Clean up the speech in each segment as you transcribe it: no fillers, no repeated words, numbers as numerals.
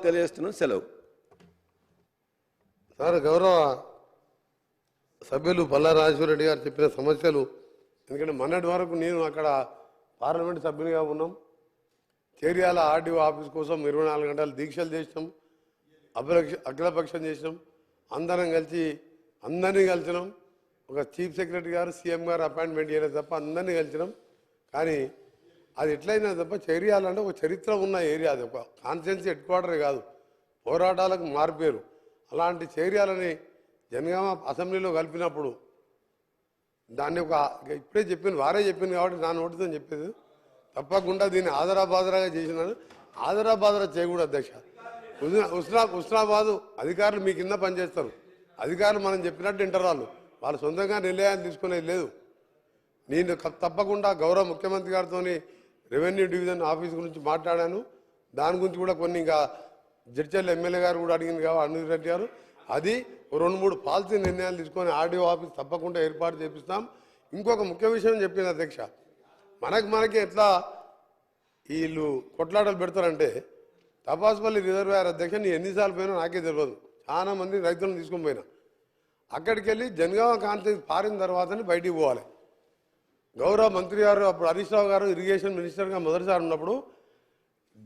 తెలియజేస్తున్నాను. సెలవు. సార్, గౌరవ సభ్యులు పల్లా రాజేశ్వర రెడ్డి గారు చెప్పిన సమస్యలు, ఎందుకంటే మొన్నటి వరకు నేను అక్కడ పార్లమెంట్ సభ్యునిగా ఉన్నాం. చేర్యాల ఆర్డీఓ ఆఫీస్ కోసం 24 గంటలు దీక్షలు చేసినాం, అఖిలపక్షం చేసినాం, అందరినీ కలిసినాం. ఒక చీఫ్ సెక్రటరీ గారు, సీఎం గారు అపాయింట్మెంట్ చేయలేదు తప్ప అందరినీ కలిసినాం. కానీ అది ఎట్లయినా తప్ప చేర్యాలంటే ఒక చరిత్ర ఉన్న ఏరియా, అది ఒక కాన్స్టిట్యున్సీ హెడ్ క్వార్టరే కాదు, పోరాటాలకు మారిపోయారు. అలాంటి చేర్యాలని జనగామ అసెంబ్లీలో కలిపినప్పుడు దాన్ని ఇప్పుడే చెప్పింది, వారే చెప్పింది కాబట్టి నా నోటితో చెప్పేది, తప్పకుండా దీన్ని ఆదరాబాదరాగా చేసినాను. ఆదరాబాదరా చేయకూడదు అధ్యక్ష. హుస్నాబాదు అధికారులు మీ కింద పనిచేస్తారు. అధికారులు మనం చెప్పినట్టు వింటారు. వాళ్ళు సొంతంగా నిర్ణయాన్ని తీసుకునేది లేదు. నేను తప్పకుండా గౌరవ ముఖ్యమంత్రి గారితో రెవెన్యూ డివిజన్ ఆఫీస్ గురించి మాట్లాడాను. దాని గురించి కూడా కొన్ని ఇంకా జడ్చర్ల ఎమ్మెల్యే గారు కూడా అడిగింది కాబట్టి అనిల్ రెడ్డి గారు, అది 2-3 పాలసీ నిర్ణయాలు తీసుకొని ఆర్డీఓ ఆఫీస్ తప్పకుండా ఏర్పాటు చేపిస్తాం. ఇంకొక ముఖ్య విషయం చెప్పింది అధ్యక్ష, మనకి ఎట్లా వీళ్ళు కొట్లాటలు పెడతారంటే, తపాసుపల్లి రిజర్వాయర్ అధ్యక్ష, నీ ఎన్నిసార్లు పోయినా నాకే తెలియదు. చాలా మంది రైతులను తీసుకొని పోయినా, అక్కడికి వెళ్ళి జనగామ కాన్స్టిట్యూన్సీ పారిన తర్వాతనే బయటికి పోవాలి. గౌరవ మంత్రి గారు అప్పుడు హరీష్ రావు గారు ఇరిగేషన్ మినిస్టర్గా మొదటిసారి ఉన్నప్పుడు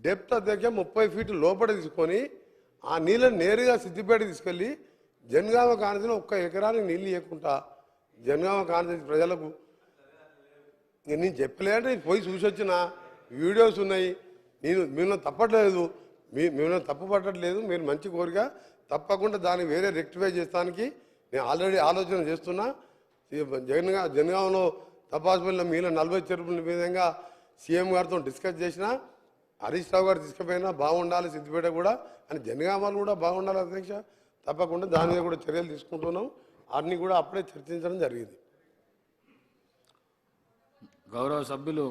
డెప్త్ అధ్యక్ష 30 ఫీట్లు లోపల తీసుకొని ఆ నీళ్ళని నేరుగా సిద్దిపేట తీసుకెళ్ళి జనగామ కాన్స్టిట్యూన్సీలో 1 ఎకరానికి నీళ్ళు ఇవ్వకుండా జనగామ కాన్స్టిట్యూన్సీ ప్రజలకు నేను చెప్పలేదంటే నేను పోయి చూసి వచ్చిన వీడియోస్ ఉన్నాయి. మిమ్మల్ని తప్పట్లేదు, మిమ్మల్ని తప్పు పట్టట్లేదు. మీరు మంచి కోరిక, తప్పకుండా దాన్ని వేరే రెక్టిఫై చేస్తానికి నేను ఆల్రెడీ ఆలోచన చేస్తున్నా. జనగామలో తపాసుపల్లిలో మీలో 40 చెరువుల విధంగా సీఎం గారితో డిస్కస్ చేసిన, హరీష్ రావు గారు తీసుకుపోయినా బాగుండాలి, సిద్దిపేట కూడా అని జనగామాలు కూడా బాగుండాలి అధ్యక్ష. తప్పకుండా దాని మీద కూడా చర్యలు తీసుకుంటున్నాం. అన్ని కూడా అప్పుడే చర్చించడం జరిగింది. గౌరవ సభ్యులు